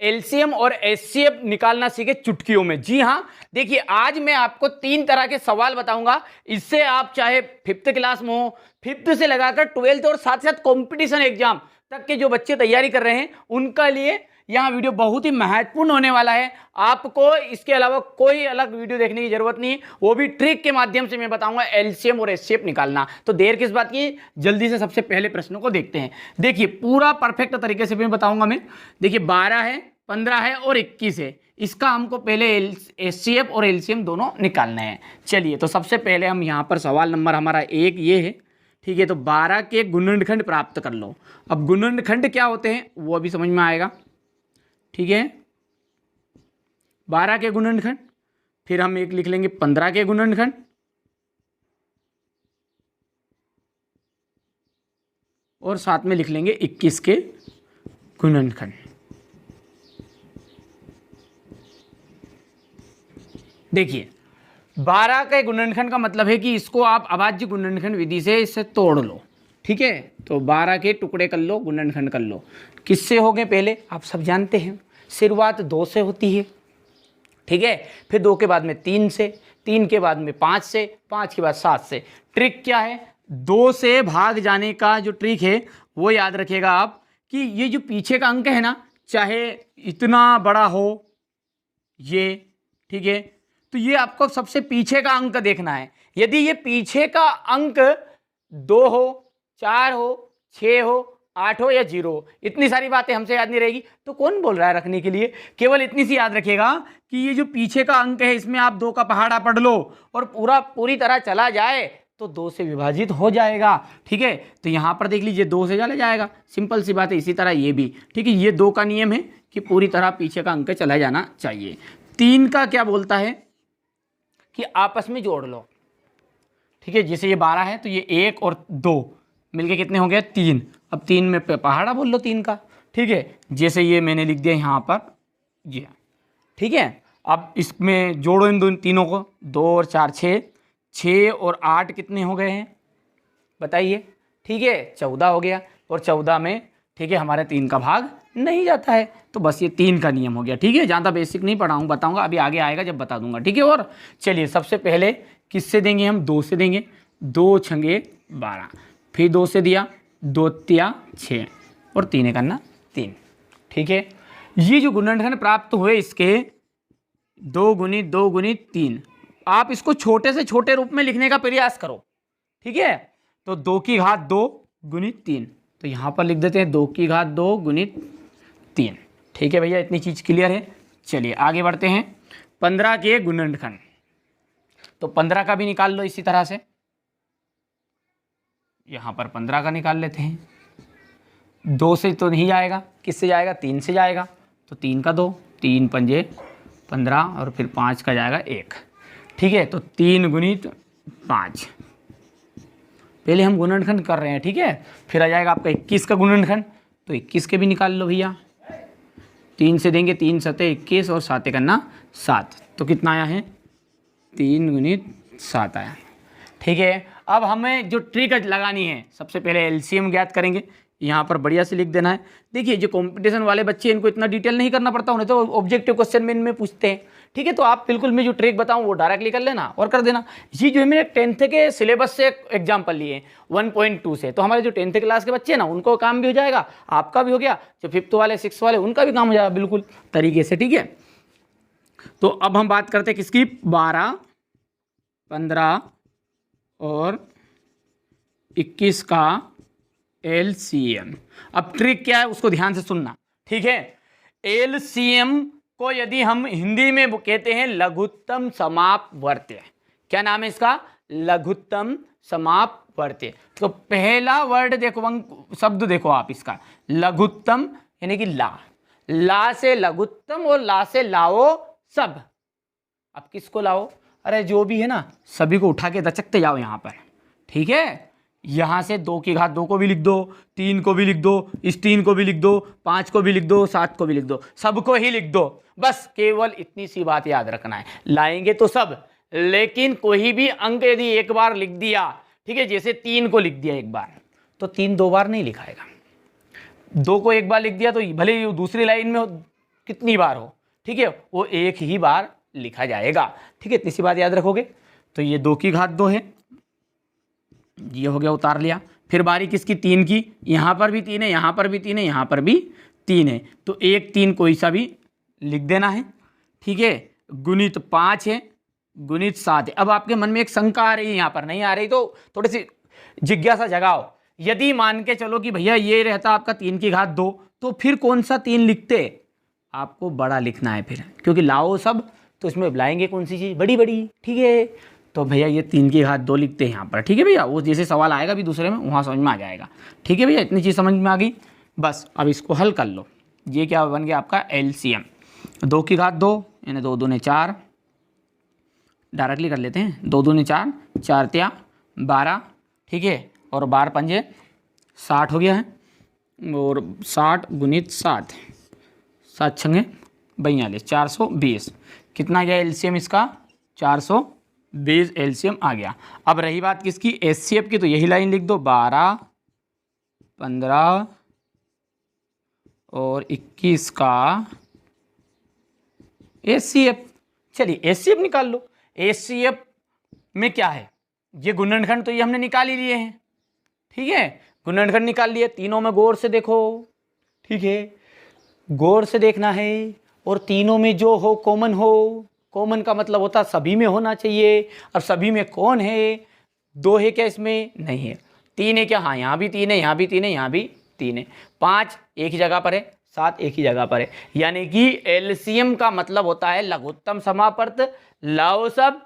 LCM और HCF निकालना सीखे चुटकियों में। जी हाँ, देखिए आज मैं आपको 3 तरह के सवाल बताऊंगा। इससे आप चाहे 5th क्लास में हो, 5th से लगाकर 12th और साथ साथ कंपटीशन एग्जाम तक के जो बच्चे तैयारी कर रहे हैं उनका लिए यहाँ वीडियो बहुत ही महत्वपूर्ण होने वाला है। आपको इसके अलावा कोई अलग वीडियो देखने की जरूरत नहीं, वो भी ट्रिक के माध्यम से मैं बताऊंगा एलसीएम और एचसीएफ निकालना। तो देर किस बात की, जल्दी से सबसे पहले प्रश्नों को देखते हैं। देखिए पूरा परफेक्ट तरीके से मैं बताऊंगा। मैं देखिए 12 है, 15 है और 21 है, इसका हमको पहले एचसीएफ और एलसीएम दोनों निकालना है। चलिए तो सबसे पहले हम यहाँ पर सवाल नंबर हमारा 1 ये है, ठीक है। तो 12 के गुणनखंड प्राप्त कर लो। अब गुणनखंड क्या होते हैं वो अभी समझ में आएगा, ठीक है। 12 के गुणनखंड, फिर हम एक लिख लेंगे 15 के गुणनखंड, और साथ में लिख लेंगे 21 के गुणनखंड। देखिए 12 के गुणनखंड का मतलब है कि इसको आप अभाज्य गुणनखंड विधि से इससे तोड़ लो, ठीक है। तो 12 के टुकड़े कर लो, गुणनखंड कर लो। किससे हो गए पहले आप सब जानते हैं, शुरुआत 2 से होती है, ठीक है। फिर 2 के बाद में 3 से, 3 के बाद में 5 से, 5 के बाद 7 से। ट्रिक क्या है, 2 से भाग जाने का जो ट्रिक है वो याद रखिएगा आप, कि ये जो पीछे का अंक है ना, चाहे इतना बड़ा हो ये, ठीक है, तो ये आपको सबसे पीछे का अंक देखना है। यदि ये पीछे का अंक 2 हो, 4 हो, 6 हो, 8 हो या 0, इतनी सारी बातें हमसे याद नहीं रहेगी, तो कौन बोल रहा है रखने के लिए। केवल इतनी सी याद रखिएगा कि ये जो पीछे का अंक है इसमें आप 2 का पहाड़ा पढ़ लो और पूरी तरह चला जाए तो 2 से विभाजित हो जाएगा, ठीक है। तो यहाँ पर देख लीजिए 2 से चला जाएगा, सिंपल सी बात है। इसी तरह ये भी, ठीक है। ये 2 का नियम है कि पूरी तरह पीछे का अंक चला जाना चाहिए। 3 का क्या बोलता है कि आपस में जोड़ लो, ठीक है। जैसे ये 12 है तो ये 1 और 2 मिलके कितने हो गए 3। अब 3 में पहाड़ा बोल लो 3 का, ठीक है। जैसे ये मैंने लिख दिया यहाँ पर, जी हाँ, ठीक है। अब इसमें जोड़ो इन दोनों तीनों को, 2 और 4 6, 6 और 8 कितने हो गए हैं बताइए, ठीक है 14 हो गया। और 14 में, ठीक है, हमारे 3 का भाग नहीं जाता है, तो बस ये 3 का नियम हो गया, ठीक है। ज़्यादा बेसिक नहीं पढ़ाऊँ, बताऊँगा अभी आगे आएगा जब बता दूंगा, ठीक है। और चलिए सबसे पहले किससे देंगे हम, 2 से देंगे। 2 छंगे 12, फिर 2 से दिया, 2 तिया 6 और 3 करना 3, ठीक है। ये जो गुणनखंड प्राप्त हुए इसके 2 गुणित 2 गुणित 3, आप इसको छोटे से छोटे रूप में लिखने का प्रयास करो, ठीक है। तो 2 की घात 2 गुणित 3, तो यहाँ पर लिख देते हैं 2 की घात 2 गुणित 3, ठीक है भैया। इतनी चीज़ क्लियर है। चलिए आगे बढ़ते हैं। 15 के गुणनखंड, तो 15 का भी निकाल लो इसी तरह से। यहाँ पर 15 का निकाल लेते हैं। 2 से तो नहीं जाएगा, किससे जाएगा, 3 से जाएगा। तो 3 का 2, 3 पंजे 15 और फिर 5 का जाएगा 1, ठीक है। तो 3 गुणित 5, पहले हम गुणनखंड कर रहे हैं, ठीक है। फिर आ जाएगा आपका 21 का गुणनखंड, तो 21 के भी निकाल लो भैया। 3 से देंगे, 3 सते 21 और 7 करना 7, तो कितना आया है 3 गुणित 7 आया, ठीक है। अब हमें जो ट्रिक लगानी है, सबसे पहले एलसीएम ज्ञात करेंगे। यहाँ पर बढ़िया से लिख देना है। देखिए जो कंपटीशन वाले बच्चे इनको इतना डिटेल नहीं करना पड़ता, उन्हें तो ऑब्जेक्टिव क्वेश्चन में इनमें पूछते हैं, ठीक है। तो आप बिल्कुल मैं जो ट्रिक बताऊं वो डायरेक्टली कर लेना और कर देना। ये जो है मैंने 10th के सिलेबस से एग्जाम्पल लिए 1.2 से, तो हमारे जो 10th क्लास के बच्चे हैं ना उनको काम भी हो जाएगा, आपका भी हो गया, जो 5th वाले 6th वाले उनका भी काम हो जाएगा बिल्कुल तरीके से, ठीक है। तो अब हम बात करते हैं किसकी, 12, 15 और 21 का एलसीएम। अब ट्रिक क्या है उसको ध्यान से सुनना, ठीक है। एलसीएम को यदि हम हिंदी में कहते हैं लघुत्तम समापवर्त्य, क्या नाम है इसका, लघुत्तम समापवर्त्य। तो पहला वर्ड देखो, शब्द देखो आप इसका, लघुत्तम यानी कि ला से लघुत्तम और ला से लाओ सब। अब किसको लाओ, अरे जो भी है ना सभी को उठा के दचकते जाओ यहाँ पर, ठीक है। यहाँ से 2 की घात 2 को भी लिख दो, 3 को भी लिख दो, इस 3 को भी लिख दो, 5 को भी लिख दो, 7 को भी लिख दो, सबको ही लिख दो। बस केवल इतनी सी बात याद रखना है, लाएंगे तो सब, लेकिन कोई भी अंक यदि एक बार लिख दिया, ठीक है, जैसे 3 को लिख दिया एक बार, तो 3 2 बार नहीं लिखाएगा। 2 को एक बार लिख दिया तो भले ही दूसरी लाइन में कितनी बार हो, ठीक है, वो एक ही बार लिखा जाएगा, ठीक है। इतनी सी बात याद रखोगे। तो ये 2 की घात 2 है, ये हो गया, उतार लिया। फिर बारी किसकी, 3 की, यहाँ पर भी 3 है, यहाँ पर भी 3 है, यहाँ पर भी 3 है, तो 1 3 कोई सा भी लिख देना है, ठीक है। गुणित 5 है, गुणित 7 है। अब आपके मन में एक शंका आ रही है, यहाँ पर नहीं आ रही तो थोड़ी सी जिज्ञासा जगाओ। यदि मान के चलो कि भैया ये रहता आपका 3 की घात 2, तो फिर कौन सा 3 लिखते, आपको बड़ा लिखना है फिर, क्योंकि लाओ सब तो इसमें बुलाएंगे कौन सी चीज़, बड़ी बड़ी, ठीक है। तो भैया ये 3 की घात 2 लिखते हैं यहाँ पर, ठीक है भैया। वो जैसे सवाल आएगा भी दूसरे में, वहाँ समझ में आ जाएगा, ठीक है भैया। इतनी चीज़ समझ में आ गई, बस अब इसको हल कर लो। ये क्या बन गया आपका एलसीएम, 2 की घात 2 यानी 2 दूने 4, डायरेक्टली कर लेते हैं, 2 दूने 4, 4 तिया 12, ठीक है, और 12 पंजे 60 हो गया है, और 60 गुणित 7, 7 छंगे 42, 420। कितना गया एलसीएम इसका, 420 एलसीएम आ गया। अब रही बात किसकी, एचसीएफ की, तो यही लाइन लिख दो, 12 15 और 21 का एचसीएफ। चलिए एचसीएफ निकाल लो। एचसीएफ में क्या है, ये गुणनखंड तो ये हमने निकाल ही लिए हैं, ठीक है, गुणनखंड निकाल लिए। तीनों में गौर से देखो, ठीक है, गौर से देखना है, और तीनों में जो हो कॉमन हो। कॉमन का मतलब होता है सभी में होना चाहिए। अब सभी में कौन है, 2 है क्या, इसमें नहीं है। 3 है क्या, हाँ यहाँ भी 3 है, यहाँ भी 3 है, यहाँ भी 3 है। 5 एक ही जगह पर है, 7 एक ही जगह पर है। यानी कि एलसीएम का मतलब होता है लघुत्तम समापर्त, लाओ-सब।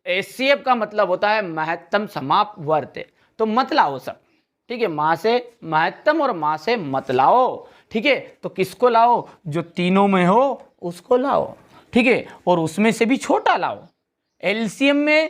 एचसीएफ का मतलब होता है महत्तम समापवर्त। तो मत लाओ सब, ठीक है, माँ से महत्तम और माँ से मत लाओ, ठीक है। तो किसको लाओ, जो तीनों में हो उसको लाओ, ठीक है, और उसमें से भी छोटा लाओ। एलसीएम में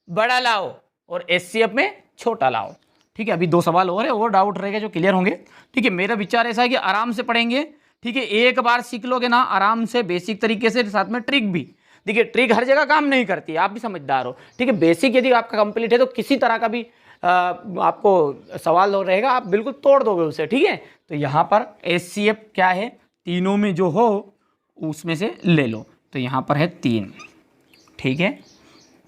बड़ा लाओ और एचसीएफ में छोटा लाओ, ठीक है। अभी 2 सवाल और है, और डाउट रहेगा जो क्लियर होंगे, ठीक है। मेरा विचार ऐसा है कि आराम से पढ़ेंगे, ठीक है। एक बार सीख लोगे ना आराम से, बेसिक तरीके से, साथ में ट्रिक भी। देखिए ट्रिक हर जगह काम नहीं करती है, आप भी समझदार हो, ठीक है। बेसिक यदि आपका कंप्लीट है तो किसी तरह का भी आपको सवाल हो रहेगा, आप बिल्कुल तोड़ दोगे उसे, ठीक है। तो यहाँ पर एचसीएफ क्या है, तीनों में जो हो उसमें से ले लो। तो यहाँ पर है 3, ठीक है।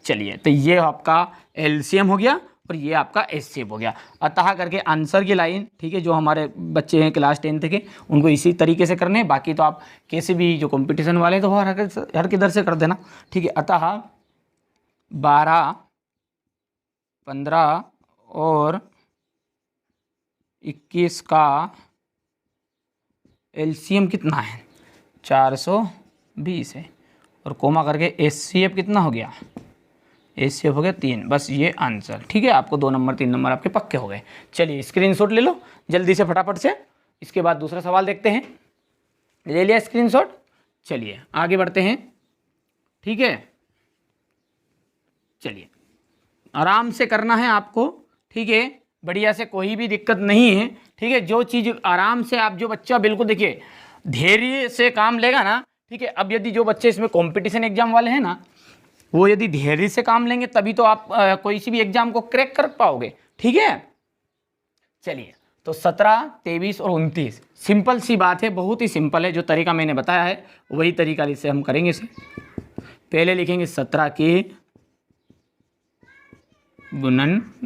चलिए, तो ये आपका एलसीएम हो गया और ये आपका एचसीएफ हो गया। अतः करके आंसर की लाइन, ठीक है, जो हमारे बच्चे हैं क्लास 10th के, उनको इसी तरीके से करने हैं। बाकी तो आप कैसे भी जो कंपटीशन वाले हैं तो हर किधर से कर देना, ठीक है। अतः 12 15 और 21 का एलसीएम कितना है, 420 है, और कोमा करके एचसीएफ कितना हो गया, एचसीएफ हो गया 3। बस ये आंसर, ठीक है। आपको 2 नंबर 3 नंबर आपके पक्के हो गए। चलिए स्क्रीनशॉट ले लो जल्दी से फटाफट से, इसके बाद दूसरा सवाल देखते हैं। ले लिया स्क्रीनशॉट, चलिए आगे बढ़ते हैं, ठीक है। चलिए आराम से करना है आपको, ठीक है, बढ़िया से, कोई भी दिक्कत नहीं है, ठीक है। जो चीज़ आराम से आप, जो बच्चा बिल्कुल देखिए धैर्य से काम लेगा ना, ठीक है। अब यदि जो बच्चे इसमें कंपटीशन एग्जाम वाले हैं ना, वो यदि धैर्य से काम लेंगे तभी तो आप कोई सी भी एग्जाम को क्रैक कर पाओगे, ठीक है। चलिए, तो 17 23 और 29 सिंपल सी बात है, बहुत ही सिंपल है। जो तरीका मैंने बताया है वही तरीका इससे हम करेंगे। इसे पहले लिखेंगे 17 के गुणनखंड,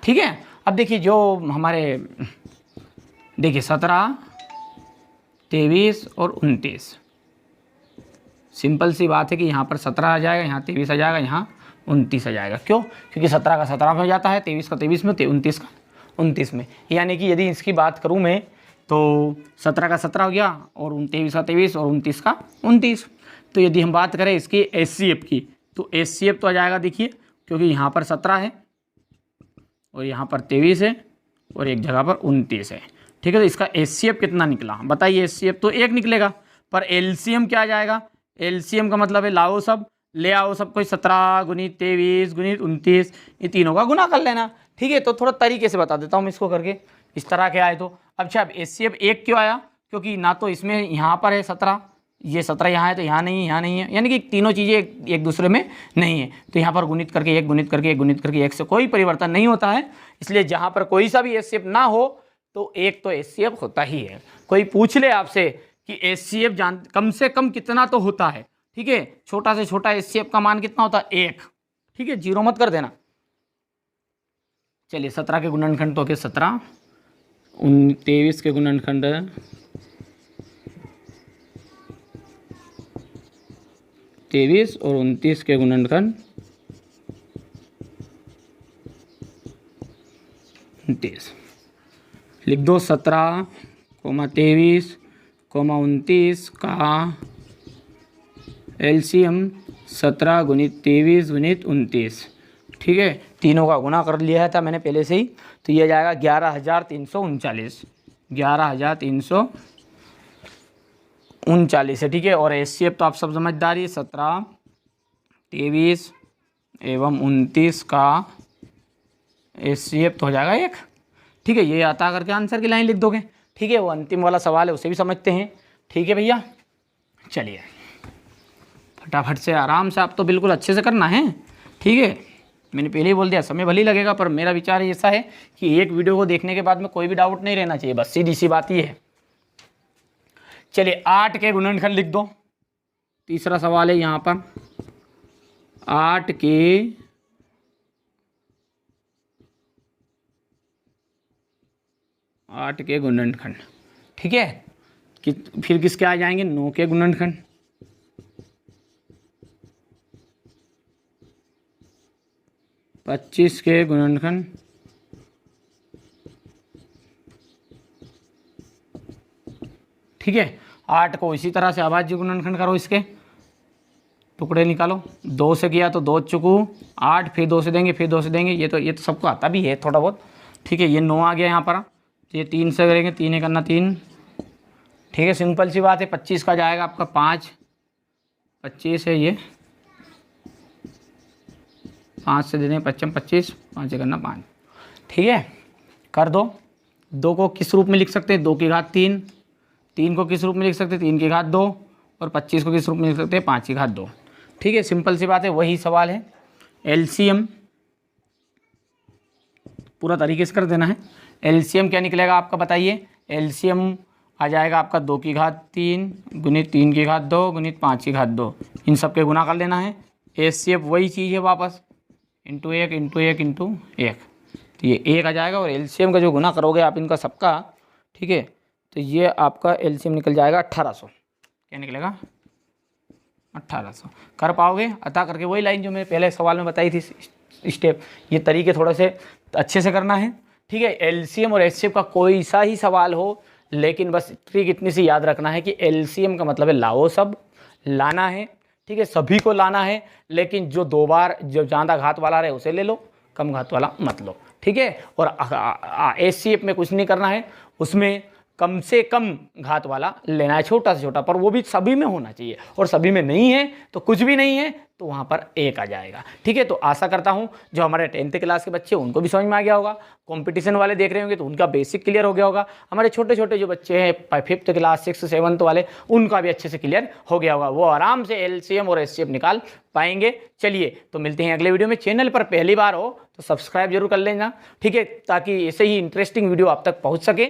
ठीक है। अब देखिए जो हमारे, देखिए 17 23 और 29, सिंपल सी बात है कि यहाँ पर 17 आ जाएगा, यहाँ 23 आ जाएगा, यहाँ 29 आ जाएगा। क्यों, क्योंकि 17 का 17 में हो जाता है, 23 का 23 में, 29 का 29 में। यानी कि यदि इसकी बात करूँ मैं तो 17 का 17 हो गया, और 23 का 23 और 29 का 29। तो यदि हम बात करें इसकी एचसीएफ की, तो एचसीएफ तो आ जाएगा, देखिए, क्योंकि यहाँ पर 17 है और यहाँ पर 23 है और एक जगह पर 29 है, ठीक है। तो इसका एचसीएफ कितना निकला बताइए। एचसीएफ तो 1 निकलेगा, पर एलसीएम क्या आ जाएगा, एलसीएम का मतलब है लाओ सब, ले आओ सब, कोई 17 गुणित 23 गुणित 29, ये तीनों का गुना कर लेना, ठीक है। तो थोड़ा तरीके से बता देता हूँ मैं इसको करके, इस तरह के आए तो। अच्छा, अब एचसीएफ 1 क्यों आया, क्योंकि ना तो इसमें यहाँ पर है 17, ये 17 यहाँ है, तो यहाँ नहीं है, यहाँ नहीं है, यानी कि तीनों चीज़ें एक दूसरे में नहीं है। तो यहाँ पर गुणित करके 1 गुणित करके 1 गुणित करके 1 से कोई परिवर्तन नहीं होता है। इसलिए जहाँ पर कोई सा भी एचसीएफ ना हो तो एक तो HCF होता ही है। कोई पूछ ले आपसे कि HCF कम से कम कितना तो होता है, ठीक है, छोटा से छोटा HCF का मान कितना होता है, 1, ठीक है, 0 मत कर देना। चलिए 17 के गुणनखंड तो के 17, 23 के गुणनखंड 23 और 29 के गुणनखंड 29। लिख दो 17, 23, 29 का LCM 17 गुणित 23 गुणित 29, ठीक है, तीनों का गुना कर लिया था मैंने पहले से ही, तो ये जाएगा 11,339, 11,339 है, ठीक है। और HCF तो आप सब समझदार ही, 17, 23 एवं 29 का HCF तो हो जाएगा 1, ठीक है। ये आता करके आंसर की लाइन लिख दोगे, ठीक है। वो अंतिम वाला सवाल है उसे भी समझते हैं, ठीक है भैया। चलिए फटाफट से आराम से, आप तो बिल्कुल अच्छे से करना है, ठीक है। मैंने पहले ही बोल दिया समय भले ही लगेगा, पर मेरा विचार ऐसा है कि एक वीडियो को देखने के बाद में कोई भी डाउट नहीं रहना चाहिए, बस सीधी सी बात ये है। चलिए 8 के गुणनखंड लिख दो, तीसरा सवाल है यहाँ पर, 8 के गुणनखंड, ठीक है। फिर किसके आ जाएंगे, 9 के गुणनखंड, 25 के गुणनखंड, ठीक है। 8 को इसी तरह से अभाज्य गुणनखंड करो, इसके टुकड़े निकालो, 2 से किया तो 2 चुकू 8, फिर 2 से देंगे, फिर 2 से देंगे, ये तो सबको आता भी है थोड़ा बहुत, ठीक है। ये 9 आ गया यहाँ पर, तो ये 3 से करेंगे, 3 करना 3, ठीक है, सिंपल सी बात है। 25 का जाएगा आपका 5, 25 है ये, 5 से दे देंगे 25, 25, 5 से करना 5, ठीक है, कर दो। 2 को किस रूप में लिख सकते हैं, 2 की घात 3, 3 को किस रूप में लिख सकते हैं, 3 की घात 2, और 25 को किस रूप में लिख सकते हैं, 5 की घात 2, ठीक है, सिंपल सी बात है। वही सवाल है, LCM पूरा तरीके से कर देना है। LCM क्या निकलेगा आपका बताइए, LCM आ जाएगा आपका 2 की घात 3 गुणित 3 की घात 2 गुणित 5 की घात 2, इन सब के गुना कर लेना है। HCF वही चीज़ है वापस, इंटू 1 इंटू 1 इंटू 1, तो ये 1 आ जाएगा। और LCM का जो गुना करोगे आप इनका सबका, ठीक है, तो ये आपका LCM निकल जाएगा 1800, क्या निकलेगा, 1800। कर पाओगे, अतः करके वही लाइन जो मैंने पहले सवाल में बताई थी स्टेप, ये तरीके थोड़े से अच्छे से करना है, ठीक है। LCM और HCF का कोई सा ही सवाल हो, लेकिन बस ट्रिक इतनी सी याद रखना है कि LCM का मतलब है लाओ सब, लाना है, ठीक है, सभी को लाना है, लेकिन जो 2 बार जो ज़्यादा घात वाला रहे उसे ले लो, कम घात वाला मत लो, ठीक है। और HCF में कुछ नहीं करना है, उसमें कम से कम घात वाला लेना है, छोटा से छोटा, पर वो भी सभी में होना चाहिए, और सभी में नहीं है तो कुछ भी नहीं है, तो वहाँ पर 1 आ जाएगा, ठीक है। तो आशा करता हूँ जो हमारे 10th क्लास के बच्चे उनको भी समझ में आ गया होगा, कंपटीशन वाले देख रहे होंगे तो उनका बेसिक क्लियर हो गया होगा, हमारे छोटे छोटे जो बच्चे हैं 5th क्लास 6th 7th वाले, उनका भी अच्छे से क्लियर हो गया होगा, वो आराम से LCM और HCF निकाल पाएंगे। चलिए तो मिलते हैं अगले वीडियो में। चैनल पर पहली बार हो तो सब्सक्राइब जरूर कर लेना, ठीक है, ताकि ऐसे ही इंटरेस्टिंग वीडियो आप तक पहुँच सके।